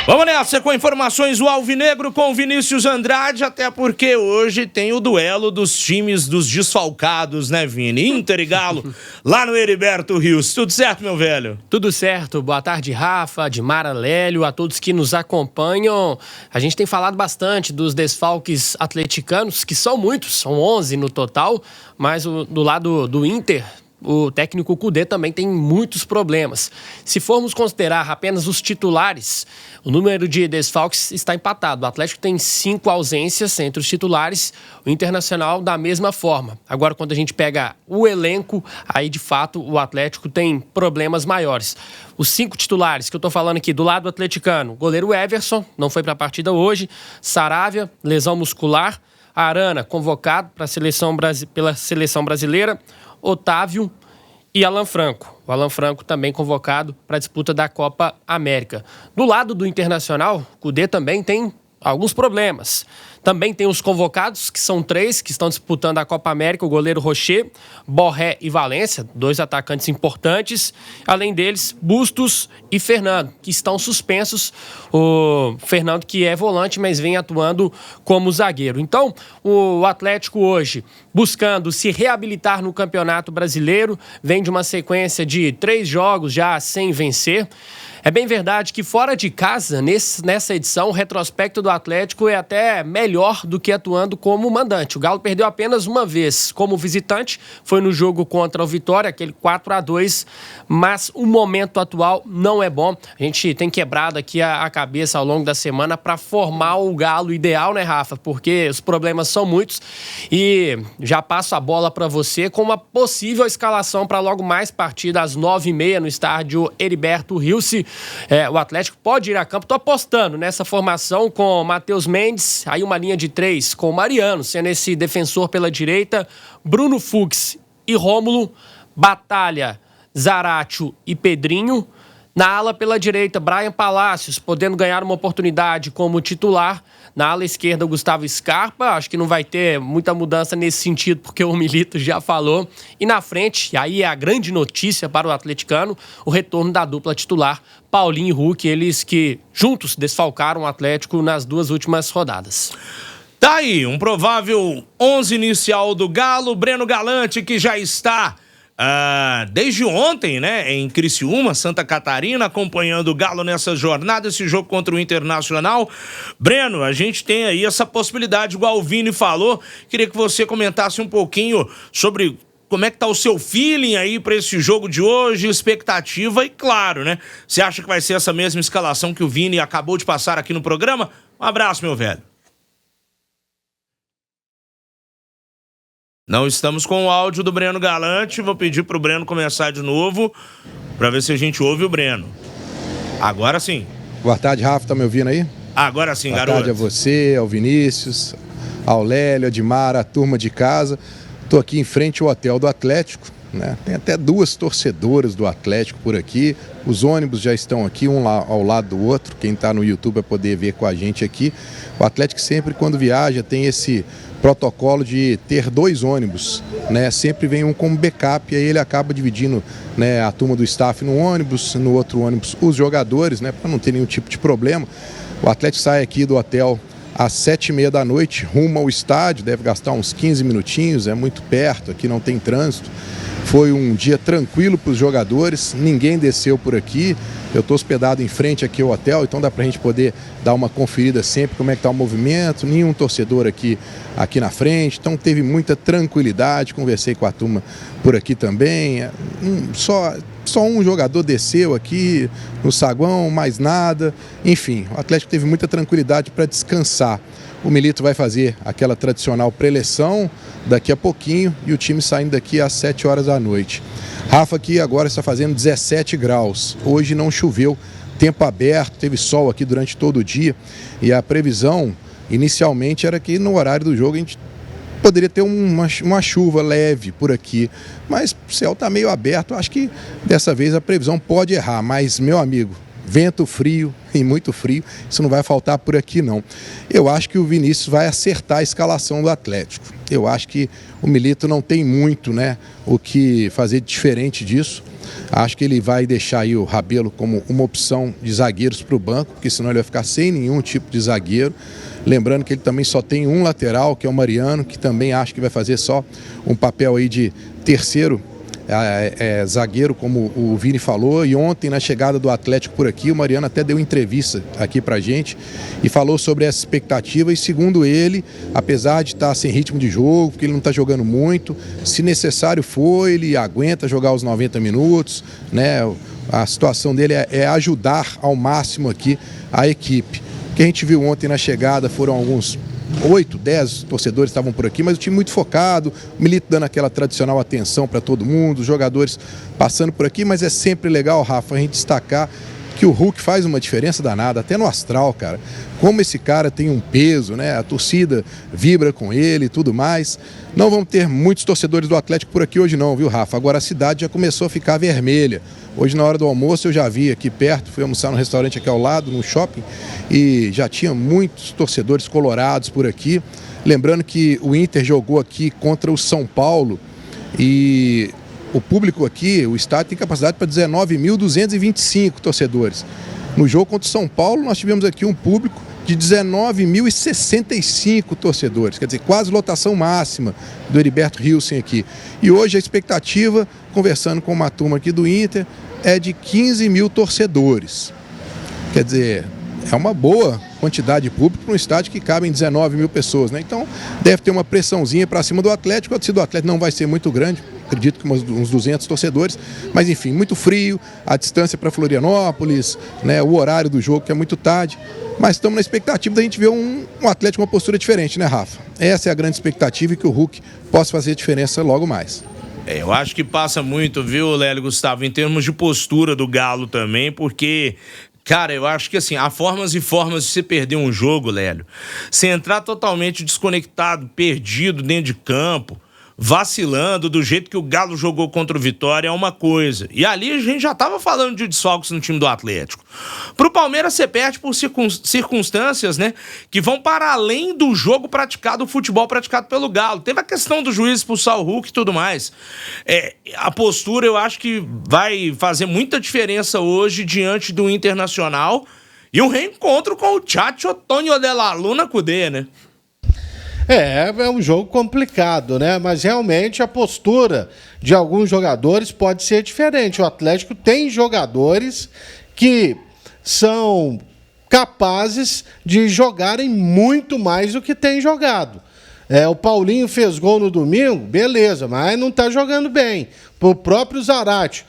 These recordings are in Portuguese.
Vamos nessa com informações do Alvinegro com Vinícius Andrade, até porque hoje tem o duelo dos times dos desfalcados, né, Vini? Inter e Galo, lá no Heriberto Rios. Tudo certo, meu velho? Tudo certo. Boa tarde, Rafa, Dimara, Lélio, a todos que nos acompanham. A gente tem falado bastante dos desfalques atleticanos, que são muitos, são 11 no total, mas do lado do Inter, o técnico Kudê também tem muitos problemas. Se formos considerar apenas os titulares, o número de desfalques está empatado. O Atlético tem 5 ausências entre os titulares, o Internacional da mesma forma. Agora, quando a gente pega o elenco, aí de fato o Atlético tem problemas maiores. Os 5 titulares que eu estou falando aqui, do lado atleticano, goleiro Everson, não foi para a partida hoje, Saravia, lesão muscular, Arana, convocado pela seleção brasileira, Otávio e Alan Franco. O Alan Franco também convocado para a disputa da Copa América. Do lado do Internacional, o Kudê também tem alguns problemas. Também tem os convocados, que são 3, que estão disputando a Copa América, o goleiro Rocher, Borré e Valência, 2 atacantes importantes. Além deles, Bustos e Fernando, que estão suspensos. O Fernando, que é volante, mas vem atuando como zagueiro. Então, o Atlético hoje, buscando se reabilitar no Campeonato Brasileiro, vem de uma sequência de 3 jogos já sem vencer. É bem verdade que fora de casa, nessa edição, o retrospecto do Atlético é até melhor do que atuando como mandante. O Galo perdeu apenas uma vez como visitante, foi no jogo contra o Vitória, aquele 4-2, mas o momento atual não é bom. A gente tem quebrado aqui a cabeça ao longo da semana para formar o Galo ideal, né, Rafa? Porque os problemas são muitos e já passo a bola para você com uma possível escalação para logo mais partida às 9h30 no estádio Heriberto Rios. O Atlético pode ir a campo. Tô apostando nessa formação com Matheus Mendes, aí uma linha de 3 com Mariano, sendo esse defensor pela direita, Bruno Fux e Rômulo, Batalha, Zaratio e Pedrinho. Na ala pela direita, Brian Palacios, podendo ganhar uma oportunidade como titular. Na ala esquerda, o Gustavo Scarpa. Acho que não vai ter muita mudança nesse sentido, porque o Milito já falou. E na frente, aí é a grande notícia para o atleticano, o retorno da dupla titular, Paulinho e Hulk, eles que juntos desfalcaram o Atlético nas 2 últimas rodadas. Tá aí, um provável 11 inicial do Galo, Breno Galante, que já está desde ontem, né, em Criciúma, Santa Catarina, acompanhando o Galo nessa jornada, esse jogo contra o Internacional. Breno, a gente tem aí essa possibilidade, igual o Vini falou. Queria que você comentasse um pouquinho sobre como é que tá o seu feeling aí para esse jogo de hoje, expectativa e, claro, né, você acha que vai ser essa mesma escalação que o Vini acabou de passar aqui no programa? Um abraço, meu velho. Não estamos com o áudio do Breno Galante. Vou pedir pro Breno começar de novo para ver se a gente ouve o Breno. Agora sim. Boa tarde, Rafa. Tá me ouvindo aí? Agora sim, garoto. Boa tarde a você, ao Vinícius, ao Lélio, a Dimara, a turma de casa. Tô aqui em frente ao hotel do Atlético, né? Tem até 2 torcedoras do Atlético por aqui. Os ônibus já estão aqui, um ao lado do outro. Quem tá no YouTube vai poder ver com a gente aqui. O Atlético sempre, quando viaja, tem esse protocolo de ter 2 ônibus, né? Sempre vem um como backup e aí ele acaba dividindo, né, a turma do staff no ônibus, no outro ônibus os jogadores, né, para não ter nenhum tipo de problema. O Atlético sai aqui do hotel às 7h30 da noite, rumo ao estádio, deve gastar uns 15 minutinhos, é muito perto, aqui não tem trânsito. Foi um dia tranquilo para os jogadores, ninguém desceu por aqui. Eu estou hospedado em frente aqui ao hotel, então dá para a gente poder dar uma conferida sempre como é que está o movimento. Nenhum torcedor aqui na frente, então teve muita tranquilidade. Conversei com a turma por aqui também. Só um jogador desceu aqui no saguão, mais nada. Enfim, o Atlético teve muita tranquilidade para descansar. O Milito vai fazer aquela tradicional preleção daqui a pouquinho e o time saindo daqui às 7h da noite. Rafa aqui agora está fazendo 17 graus. Hoje não choveu, tempo aberto, teve sol aqui durante todo o dia e a previsão inicialmente era que no horário do jogo a gente poderia ter uma chuva leve por aqui, mas o céu está meio aberto. Acho que dessa vez a previsão pode errar, mas meu amigo, vento frio e muito frio, isso não vai faltar por aqui não. Eu acho que o Vinícius vai acertar a escalação do Atlético. Eu acho que o Milito não tem muito, né, o que fazer diferente disso. Acho que ele vai deixar aí o Rabelo como uma opção de zagueiros para o banco, porque senão ele vai ficar sem nenhum tipo de zagueiro. Lembrando que ele também só tem um lateral, que é o Mariano, que também acho que vai fazer só um papel aí de terceiro zagueiro, como o Vini falou. E ontem, na chegada do Atlético por aqui, o Mariano até deu entrevista aqui pra gente e falou sobre essa expectativa. E segundo ele, apesar de estar sem ritmo de jogo, porque ele não está jogando muito, se necessário for, ele aguenta jogar os 90 minutos, né? A situação dele é ajudar ao máximo aqui a equipe. O que a gente viu ontem na chegada foram alguns 8, 10 torcedores estavam por aqui, mas o time muito focado, o Milito dando aquela tradicional atenção para todo mundo, os jogadores passando por aqui, mas é sempre legal, Rafa, a gente destacar que o Hulk faz uma diferença danada, até no astral, cara. Como esse cara tem um peso, né? A torcida vibra com ele e tudo mais. Não vamos ter muitos torcedores do Atlético por aqui hoje não, viu, Rafa? Agora a cidade já começou a ficar vermelha. Hoje, na hora do almoço, eu já vi aqui perto, fui almoçar num restaurante aqui ao lado, no shopping, e já tinha muitos torcedores colorados por aqui. Lembrando que o Inter jogou aqui contra o São Paulo e o público aqui, o estádio tem capacidade para 19.225 torcedores. No jogo contra o São Paulo, nós tivemos aqui um público de 19.065 torcedores, quer dizer, quase lotação máxima do Heriberto Hilsen aqui. E hoje a expectativa, conversando com uma turma aqui do Inter, é de 15 mil torcedores. Quer dizer, é uma boa quantidade de público para um estádio que cabem 19 mil pessoas, né? Então deve ter uma pressãozinha para cima do Atlético. A torcida do Atlético não vai ser muito grande, acredito que uns 200 torcedores, mas enfim, muito frio, a distância para Florianópolis, né? O horário do jogo que é muito tarde, mas estamos na expectativa da gente ver um Atlético com uma postura diferente, né, Rafa? Essa é a grande expectativa e que o Hulk possa fazer a diferença logo mais. Eu acho que passa muito, viu, Lélio, Gustavo, em termos de postura do Galo também, porque... Cara, eu acho que assim, há formas e formas de você perder um jogo, Lélio. Você entrar totalmente desconectado, perdido dentro de campo, vacilando do jeito que o Galo jogou contra o Vitória é uma coisa. E ali a gente já tava falando de desfalques no time do Atlético. Pro Palmeiras você perde por circunstâncias, né, que vão para além do jogo praticado, o futebol praticado pelo Galo. Teve a questão do juiz expulsar o Hulk e tudo mais. A postura eu acho que vai fazer muita diferença hoje diante do Internacional e um reencontro com o Chacho Tonho de la Luna Cudê, né? É um jogo complicado, né? Mas realmente a postura de alguns jogadores pode ser diferente. O Atlético tem jogadores que são capazes de jogarem muito mais do que tem jogado. O Paulinho fez gol no domingo, beleza, mas não está jogando bem. O próprio Zarate,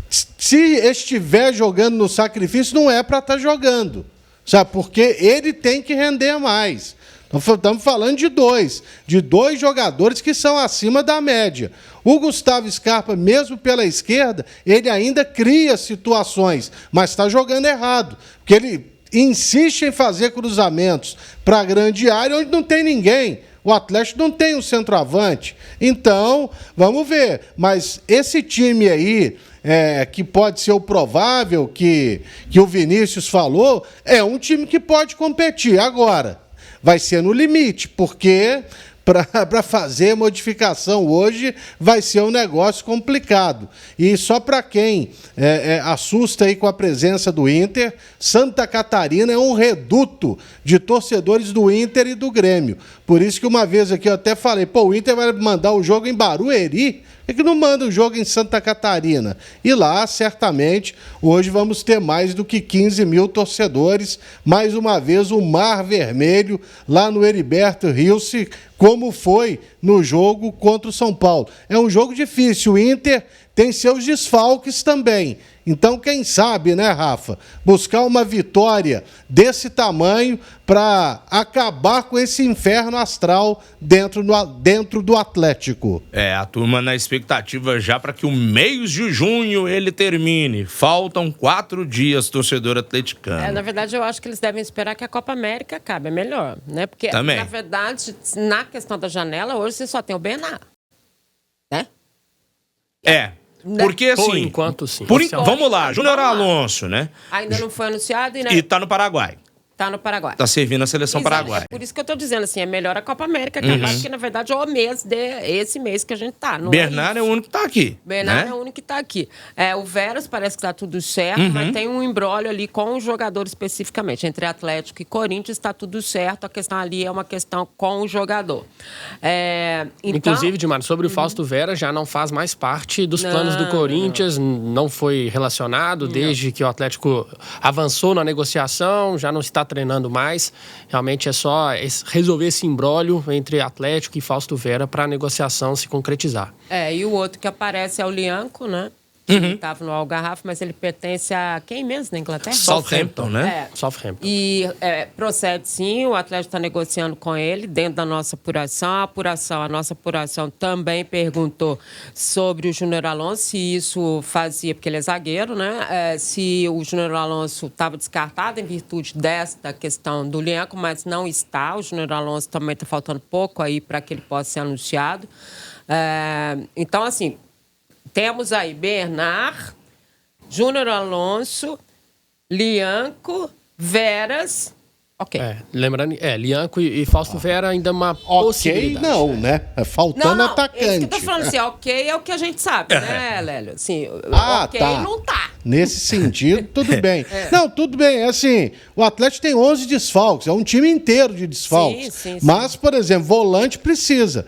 se estiver jogando no sacrifício, não é para estar jogando, sabe? Porque ele tem que render mais. Estamos falando de dois jogadores que são acima da média. O Gustavo Scarpa, mesmo pela esquerda, ele ainda cria situações, mas está jogando errado, porque ele insiste em fazer cruzamentos para a grande área onde não tem ninguém. O Atlético não tem um centroavante. Então, vamos ver. Mas esse time aí, que pode ser o provável que o Vinícius falou, é um time que pode competir. Agora, vai ser no limite, porque para fazer modificação hoje vai ser um negócio complicado. E só para quem assusta aí com a presença do Inter, Santa Catarina é um reduto de torcedores do Inter e do Grêmio. Por isso que uma vez aqui eu até falei, o Inter vai mandar o jogo em Barueri, por que não manda um jogo em Santa Catarina? E lá, certamente, hoje vamos ter mais do que 15 mil torcedores. Mais uma vez, o Mar Vermelho lá no Heriberto Hilsen, como foi no jogo contra o São Paulo. É um jogo difícil. O Inter tem seus desfalques também. Então, quem sabe, né, Rafa, buscar uma vitória desse tamanho para acabar com esse inferno astral dentro do Atlético. A turma na expectativa já para que o mês de junho ele termine. Faltam 4 dias, torcedor atleticano. Na verdade, eu acho que eles devem esperar que a Copa América acabe. É melhor, né? Porque, também, na verdade, na questão da janela, hoje você só tem o Bená, né? Porque assim... Por enquanto, sim. Vamos lá, Júnior Alonso, né? Ainda não foi anunciado E tá no Paraguai. Tá no Paraguai. Tá servindo a seleção paraguaia. Por isso que eu tô dizendo assim, é melhor a Copa América acabar, porque na verdade é o mês esse mês que a gente tá. Bernardo é o único que tá aqui. Bernardo né? é o único que tá aqui. O Veras parece que tá tudo certo, mas tem um imbróglio ali com o jogador especificamente. Entre Atlético e Corinthians tá tudo certo, a questão ali é uma questão com o jogador. Então... Inclusive, Dimar, sobre o Fausto Vera, já não faz mais parte dos planos do Corinthians, não foi relacionado desde que o Atlético avançou na negociação, já não está treinando mais. Realmente é só resolver esse imbróglio entre Atlético e Fausto Vera para a negociação se concretizar. E o outro que aparece é o Lianco, né? Ele estava no Algarrafa, mas ele pertence a quem mesmo na Inglaterra? Southampton, né? Southampton. E procede sim, o Atlético está negociando com ele dentro da nossa apuração. A nossa apuração também perguntou sobre o Júnior Alonso, se isso fazia, porque ele é zagueiro, né? Se o Júnior Alonso estava descartado em virtude desta questão do Lianco, mas não está. O Júnior Alonso também está faltando pouco aí para que ele possa ser anunciado. Então, assim... Temos aí Bernard, Júnior Alonso, Lianco, Veras. Ok. Lembrando, Lianco e Fausto Vera ainda uma possibilidade. Ok, não, né? Faltando atacante. Isso que eu tô falando assim, ok é o que a gente sabe, né, Lélio? Assim, ok tá. não tá. Nesse sentido, tudo bem. Não, tudo bem. Assim, o Atlético tem 11 desfalques. É um time inteiro de desfalques. Sim. Mas, por exemplo, volante precisa.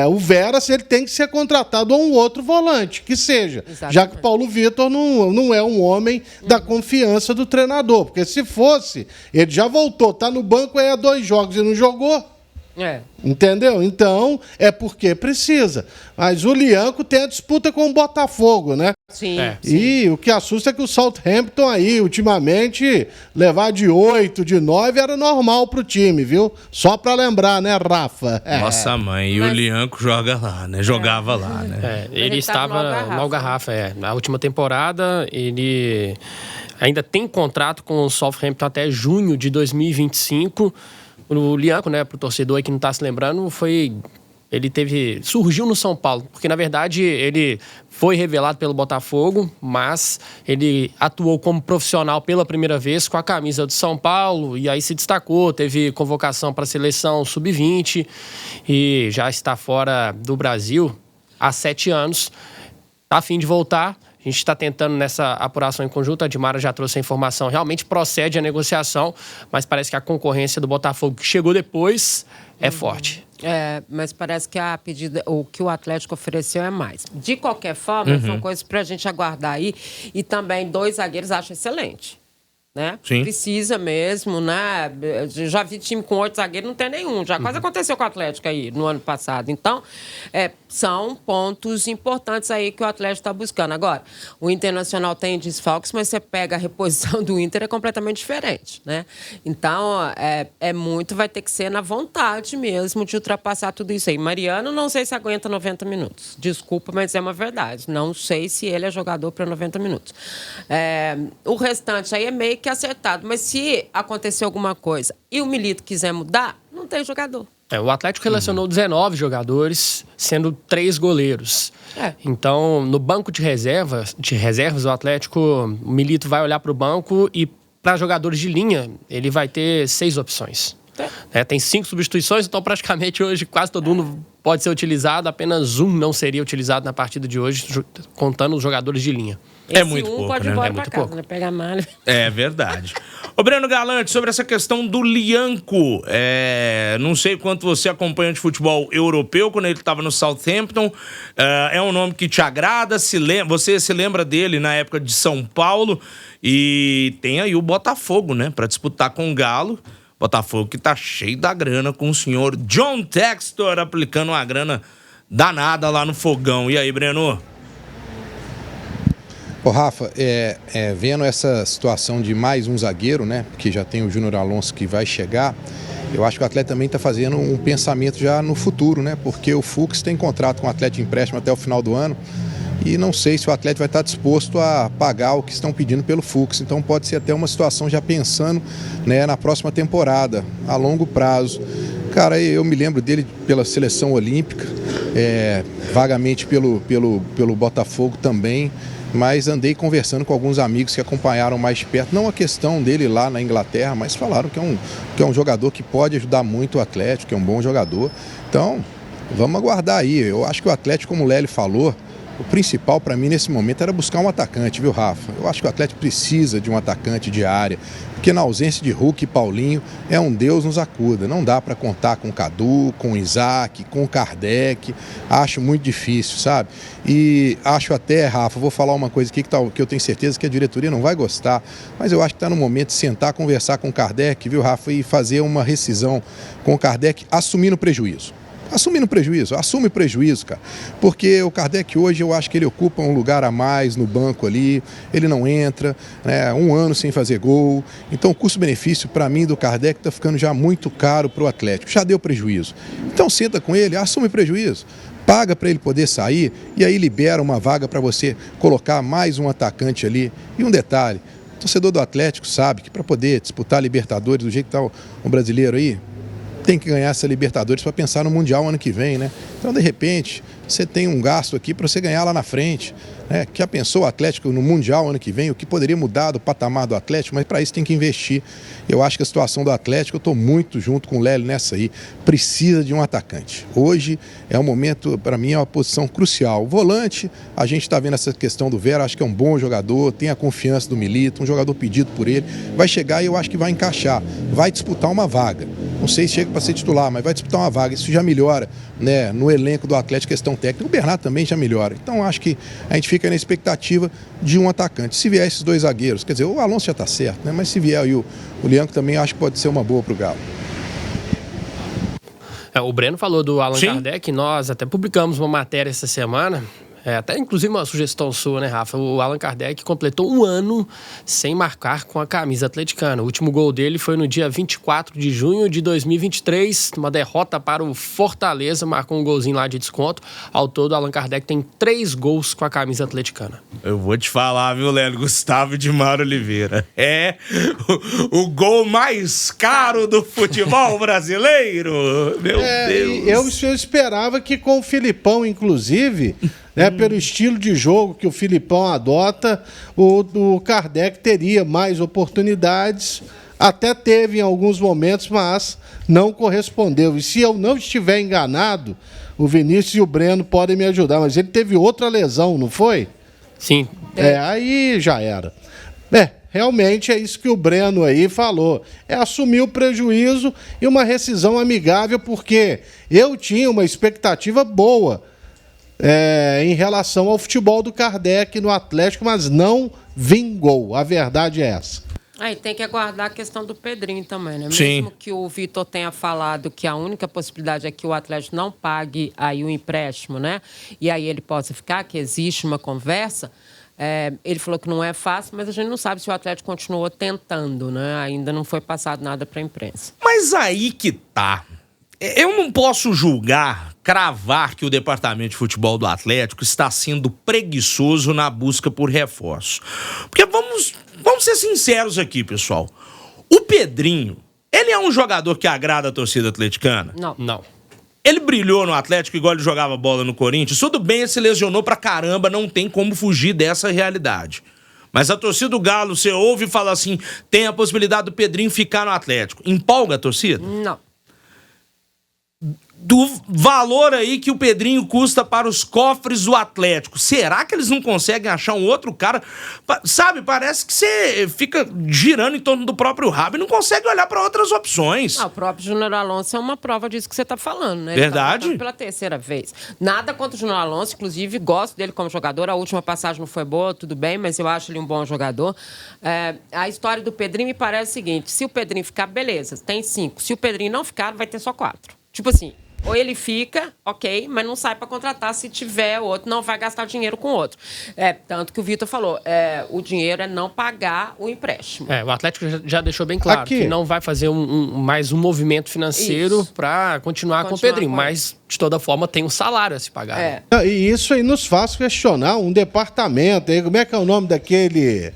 O Veras, ele tem que ser contratado a um outro volante, que seja. Exatamente. Já que o Paulo Vitor não é um homem da confiança do treinador. Porque se fosse, ele já voltou, tá no banco aí há 2 jogos e não jogou. Entendeu? Então, é porque precisa. Mas o Lianco tem a disputa com o Botafogo, né? Sim. E o que assusta é que o Southampton aí, ultimamente, levar de 8, de 9 era normal pro time, viu? Só pra lembrar, né, Rafa? Nossa mãe, e o Lianco joga lá, né? Jogava lá, né? Ele estava no Algarrafa, Na última temporada, ele ainda tem contrato com o Southampton até junho de 2025. O Lianco, né, pro torcedor aí que não tá se lembrando, surgiu no São Paulo, porque na verdade ele foi revelado pelo Botafogo, mas ele atuou como profissional pela primeira vez com a camisa do São Paulo e aí se destacou, teve convocação para a seleção sub-20 e já está fora do Brasil há 7 anos. Tá a fim de voltar. A gente está tentando nessa apuração em conjunto, a Dimara já trouxe a informação, realmente procede a negociação, mas parece que a concorrência do Botafogo, que chegou depois, é forte. Mas parece que a pedida, o que o Atlético ofereceu é mais. De qualquer forma, são coisas para a gente aguardar aí. E também 2 zagueiros acho excelente. Né? Sim. Precisa mesmo, né? Já vi time com 8 zagueiros, não tem nenhum. Já quase aconteceu com o Atlético aí no ano passado. Então, são pontos importantes aí que o Atlético está buscando. Agora, o Internacional tem desfalques, mas você pega a reposição do Inter, é completamente diferente, né? Então, vai ter que ser na vontade mesmo de ultrapassar tudo isso aí. Mariano, não sei se aguenta 90 minutos. Desculpa, mas é uma verdade. Não sei se ele é jogador para 90 minutos. O restante aí é meio que acertado, mas se acontecer alguma coisa e o Milito quiser mudar, não tem jogador. O Atlético relacionou 19 jogadores, sendo 3 goleiros. Então, no banco de reservas, o Atlético, o Milito vai olhar para o banco e para jogadores de linha, ele vai ter 6 opções. Tem 5 substituições, então praticamente hoje quase todo mundo pode ser utilizado, apenas um não seria utilizado na partida de hoje, contando os jogadores de linha. É muito pouco, pode ir né? embora pra casa, né? Pegar malha. É verdade. Ô, Breno Galante, sobre essa questão do Lianco, não sei quanto você acompanha de futebol europeu, quando ele estava no Southampton, é um nome que te agrada, você se lembra dele na época de São Paulo, e tem aí o Botafogo, né, para disputar com o Galo. Botafogo que tá cheio da grana, com o senhor John Textor aplicando uma grana danada lá no fogão. E aí, Breno? Ô, Rafa, vendo essa situação de mais um zagueiro, né? Porque já tem o Júnior Alonso que vai chegar, eu acho que o Atlético também está fazendo um pensamento já no futuro, né? Porque o Fux tem contrato com o Atlético de empréstimo até o final do ano e não sei se o Atlético vai estar disposto a pagar o que estão pedindo pelo Fux. Então pode ser até uma situação já pensando, né, na próxima temporada, a longo prazo. Cara, eu me lembro dele pela seleção olímpica, vagamente pelo Botafogo também, mas andei conversando com alguns amigos que acompanharam mais de perto, não a questão dele lá na Inglaterra, mas falaram que é um jogador que pode ajudar muito o Atlético, que é um bom jogador. Então, vamos aguardar aí. Eu acho que o Atlético, como o Lélio falou, o principal para mim nesse momento era buscar um atacante, viu, Rafa? Eu acho que o Atlético precisa de um atacante de área, porque na ausência de Hulk e Paulinho, é um Deus nos acuda. Não dá para contar com o Cadu, com o Isaac, com o Kardec. Acho muito difícil, sabe? E acho até, Rafa, vou falar uma coisa aqui que eu tenho certeza que a diretoria não vai gostar, mas eu acho que está no momento de sentar, conversar com o Kardec, viu, Rafa, e fazer uma rescisão com o Kardec, assumindo o prejuízo. Assume prejuízo, cara. Porque o Kardec hoje, eu acho que ele ocupa um lugar a mais no banco ali, ele não entra, né, 1 ano sem fazer gol. Então o custo-benefício, para mim, do Kardec está ficando já muito caro para o Atlético, já deu prejuízo. Então senta com ele, assume prejuízo, paga para ele poder sair e aí libera uma vaga para você colocar mais um atacante ali. E um detalhe, o torcedor do Atlético sabe que para poder disputar a Libertadores do jeito que está o brasileiro aí, tem que ganhar essa Libertadores para pensar no Mundial ano que vem, né? Então, de repente, você tem um gasto aqui para você ganhar lá na frente, né? Já pensou o Atlético no Mundial ano que vem, o que poderia mudar do patamar do Atlético, mas para isso tem que investir. Eu acho que a situação do Atlético, eu estou muito junto com o Lélio nessa aí, precisa de um atacante. Hoje é um momento, para mim, é uma posição crucial. O volante, a gente está vendo essa questão do Vera, acho que é um bom jogador, tem a confiança do Milito, um jogador pedido por ele, vai chegar e eu acho que vai encaixar, vai disputar uma vaga. Não sei se chega para ser titular, mas vai disputar uma vaga. Isso já melhora, né, no elenco do Atlético, questão técnica. O Bernardo também já melhora. Então, acho que a gente fica na expectativa de um atacante. Se vier esses 2 zagueiros, quer dizer, o Alonso já está certo, né? Mas se vier aí o Lianco também, acho que pode ser uma boa para o Galo. O Breno falou do Allan Sim. Kardec, nós até publicamos uma matéria essa semana, até inclusive uma sugestão sua, né, Rafa? O Allan Kardec completou 1 ano sem marcar com a camisa atleticana. O último gol dele foi no dia 24 de junho de 2023, uma derrota para o Fortaleza, marcou um golzinho lá de desconto. Ao todo, o Allan Kardec tem 3 gols com a camisa atleticana. Eu vou te falar, viu, Lélio? Gustavo de Mauro Oliveira. É o gol mais caro do futebol brasileiro. Meu Deus. Eu esperava que com o Filipão, inclusive, né, pelo estilo de jogo que o Filipão adota, o Kardec teria mais oportunidades. Até teve em alguns momentos, mas não correspondeu. E se eu não estiver enganado, o Vinícius e o Breno podem me ajudar, mas ele teve outra lesão, não foi? Sim. Aí já era. Realmente é isso que o Breno aí falou. É assumir o prejuízo e uma rescisão amigável, porque eu tinha uma expectativa boa em relação ao futebol do Kardec no Atlético, mas não vingou. A verdade é essa. Aí tem que aguardar a questão do Pedrinho também, né? Sim. Mesmo que o Vitor tenha falado que a única possibilidade é que o Atlético não pague aí o empréstimo, né? E aí ele possa ficar, que existe uma conversa. Ele falou que não é fácil, mas a gente não sabe se o Atlético continuou tentando, né? Ainda não foi passado nada para a imprensa. Mas aí que tá. Eu não posso julgar, cravar que o departamento de futebol do Atlético está sendo preguiçoso na busca por reforço. Porque vamos ser sinceros aqui, pessoal. O Pedrinho, ele é um jogador que agrada a torcida atleticana? Não. Ele brilhou no Atlético igual ele jogava bola no Corinthians. Tudo bem, ele se lesionou pra caramba, não tem como fugir dessa realidade. Mas a torcida do Galo, você ouve e fala assim, tem a possibilidade do Pedrinho ficar no Atlético. Empolga a torcida? Não. Do valor aí que o Pedrinho custa para os cofres do Atlético, será que eles não conseguem achar um outro cara? Sabe, parece que você fica girando em torno do próprio rabo e não consegue olhar para outras opções. O próprio Júnior Alonso é uma prova disso que você está falando, né? Verdade. Ele tá pela 3ª vez. Nada contra o Júnior Alonso, inclusive gosto dele como jogador. A última passagem não foi boa, tudo bem, mas eu acho ele um bom jogador. A história do Pedrinho me parece o seguinte, se o Pedrinho ficar, beleza, tem 5. Se o Pedrinho não ficar, vai ter só 4. Tipo assim, ou ele fica, ok, mas não sai para contratar se tiver outro, não vai gastar dinheiro com outro. Tanto que o Vitor falou, o dinheiro é não pagar o empréstimo. O Atlético já deixou bem claro que não vai fazer mais um movimento financeiro para continuar com o Pedrinho, mas de toda forma tem um salário a se pagar. E isso aí nos faz questionar um departamento aí, como é que é o nome daquele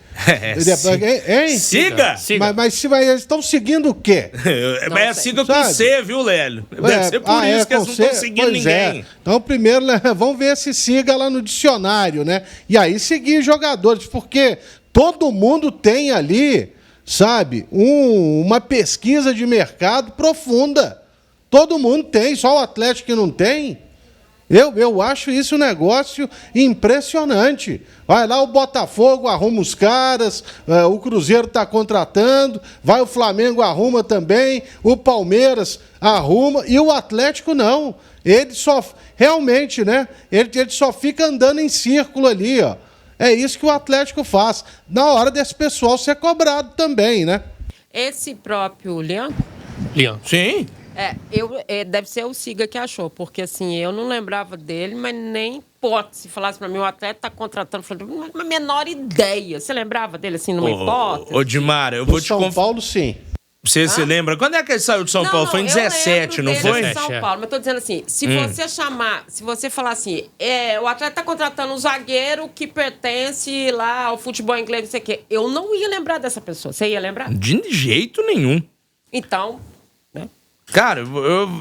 Hein? Siga! Mas eles estão seguindo o quê? Mas siga com C, viu, Lélio? Deve ser por isso que eles não estão seguindo ninguém. Então, primeiro, vamos ver se siga lá no dicionário, né? E aí seguir jogadores, porque todo mundo tem ali, sabe, uma pesquisa de mercado profunda. Todo mundo tem, só o Atlético que não tem. Eu acho isso um negócio impressionante. Vai lá o Botafogo, arruma os caras, o Cruzeiro está contratando, vai o Flamengo, arruma também, o Palmeiras arruma, e o Atlético não. Ele só, realmente, né? Ele só fica andando em círculo ali, ó. É isso que o Atlético faz. Na hora desse pessoal ser cobrado também, né? Esse próprio Leão? Sim. Deve ser o Siga que achou, porque assim, eu não lembrava dele, mas nem hipótese. Se falasse pra mim, o atleta tá contratando, eu falei, uma menor ideia. Você lembrava dele assim, numa hipótese? Ô, Dimara, eu vou te São Paulo, sim. Você se lembra? Quando é que ele saiu de São Paulo? Foi em 17, não foi? Em São Paulo, mas tô dizendo assim, se você falar assim, o atleta tá contratando um zagueiro que pertence lá ao futebol inglês, não sei o quê, eu não ia lembrar dessa pessoa. Você ia lembrar? De jeito nenhum. Então... Cara,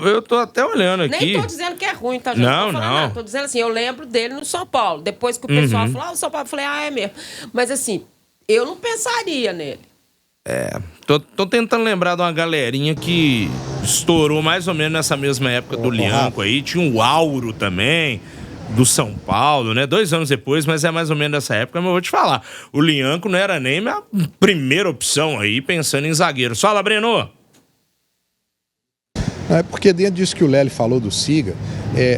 eu tô até olhando aqui. Nem tô dizendo que é ruim, tá? Não. Tô dizendo assim, eu lembro dele no São Paulo. Depois que o pessoal falou, o São Paulo, eu falei, é mesmo. Mas assim, eu não pensaria nele. Tô tentando lembrar de uma galerinha que estourou mais ou menos nessa mesma época do Lianco aí. Tinha o Auro também, do São Paulo, né? 2 anos depois, mas é mais ou menos nessa época. Mas eu vou te falar, o Lianco não era nem minha primeira opção aí, pensando em zagueiro. Fala, Breno! É porque dentro disso que o Lélio falou do Siga,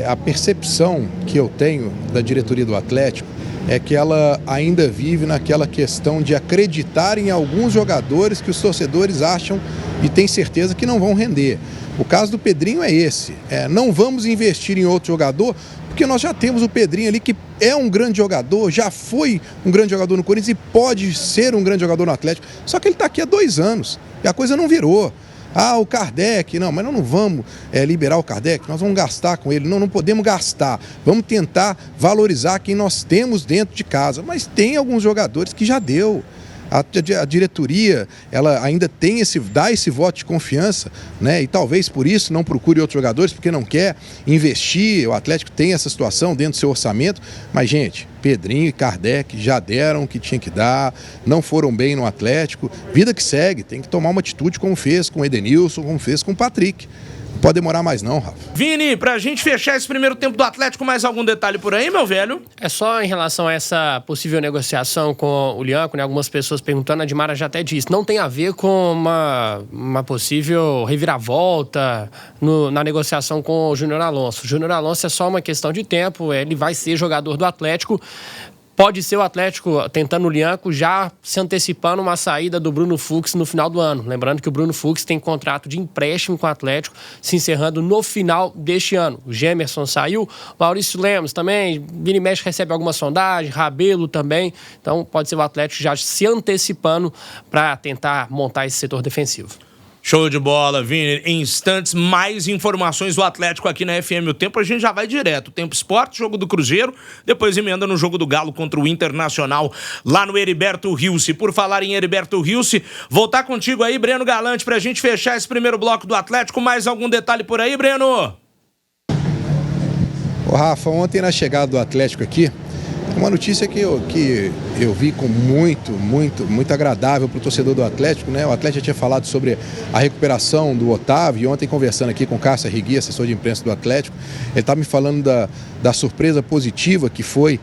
a percepção que eu tenho da diretoria do Atlético é que ela ainda vive naquela questão de acreditar em alguns jogadores que os torcedores acham e têm certeza que não vão render. O caso do Pedrinho é esse. Não vamos investir em outro jogador, porque nós já temos o Pedrinho ali que é um grande jogador, já foi um grande jogador no Corinthians e pode ser um grande jogador no Atlético. Só que ele está aqui há 2 anos e a coisa não virou. O Kardec, não, mas nós não vamos liberar o Kardec, nós vamos gastar com ele. Não podemos gastar. Vamos tentar valorizar quem nós temos dentro de casa. Mas tem alguns jogadores que já deu. A diretoria, ela ainda dá esse voto de confiança, né? E talvez por isso não procure outros jogadores, porque não quer investir. O Atlético tem essa situação dentro do seu orçamento. Mas, gente, Pedrinho e Kardec já deram o que tinha que dar, não foram bem no Atlético. Vida que segue, tem que tomar uma atitude como fez com o Edenilson, como fez com o Patrick. Não pode demorar mais não, Rafa. Vini, pra gente fechar esse primeiro tempo do Atlético, mais algum detalhe por aí, meu velho? É só em relação a essa possível negociação com o Lianco, né? Algumas pessoas perguntando, a Dimara já até disse, não tem a ver com uma possível reviravolta na negociação com o Júnior Alonso. O Júnior Alonso é só uma questão de tempo, ele vai ser jogador do Atlético. Pode ser o Atlético tentando o Lianco já se antecipando uma saída do Bruno Fux no final do ano. Lembrando que o Bruno Fux tem contrato de empréstimo com o Atlético se encerrando no final deste ano. O Gemerson saiu, Maurício Lemos também, Vini Mesh recebe alguma sondagem, Rabelo também. Então pode ser o Atlético já se antecipando para tentar montar esse setor defensivo. Show de bola, Vini. Em instantes, mais informações do Atlético aqui na FM O Tempo. A gente já vai direto. Tempo Esporte, jogo do Cruzeiro. Depois emenda no jogo do Galo contra o Internacional lá no Heriberto Rilse. Por falar em Heriberto Rilse, voltar contigo aí, Breno Galante, pra gente fechar esse primeiro bloco do Atlético. Mais algum detalhe por aí, Breno? Rafa, ontem na chegada do Atlético aqui, uma notícia que eu vi com muito agradável para o torcedor do Atlético, né? O Atlético já tinha falado sobre a recuperação do Otávio, e ontem conversando aqui com o Cássio Rigui, assessor de imprensa do Atlético, ele estava me falando da surpresa positiva que foi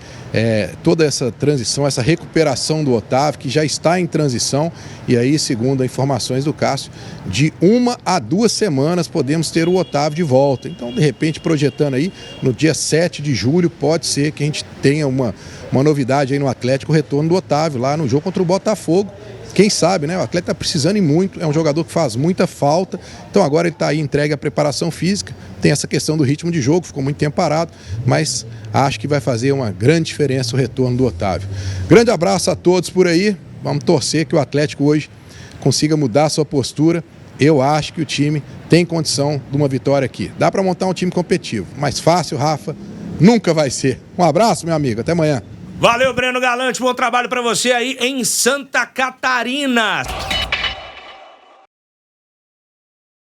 toda essa transição, essa recuperação do Otávio, que já está em transição, e aí, segundo informações do Cássio, de 1 a 2 semanas podemos ter o Otávio de volta. Então, de repente, projetando aí, no dia 7 de julho, pode ser que a gente tenha uma novidade aí no Atlético, o retorno do Otávio lá no jogo contra o Botafogo. Quem sabe, né? O Atlético está precisando e muito, é um jogador que faz muita falta. Então agora ele está aí entregue à preparação física, tem essa questão do ritmo de jogo, ficou muito tempo parado, mas acho que vai fazer uma grande diferença o retorno do Otávio. Grande abraço a todos por aí, vamos torcer que o Atlético hoje consiga mudar a sua postura. Eu acho que o time tem condição de uma vitória aqui. Dá para montar um time competitivo, mas fácil, Rafa, nunca vai ser. Um abraço, meu amigo, até amanhã. Valeu, Breno Galante, bom trabalho pra você aí em Santa Catarina.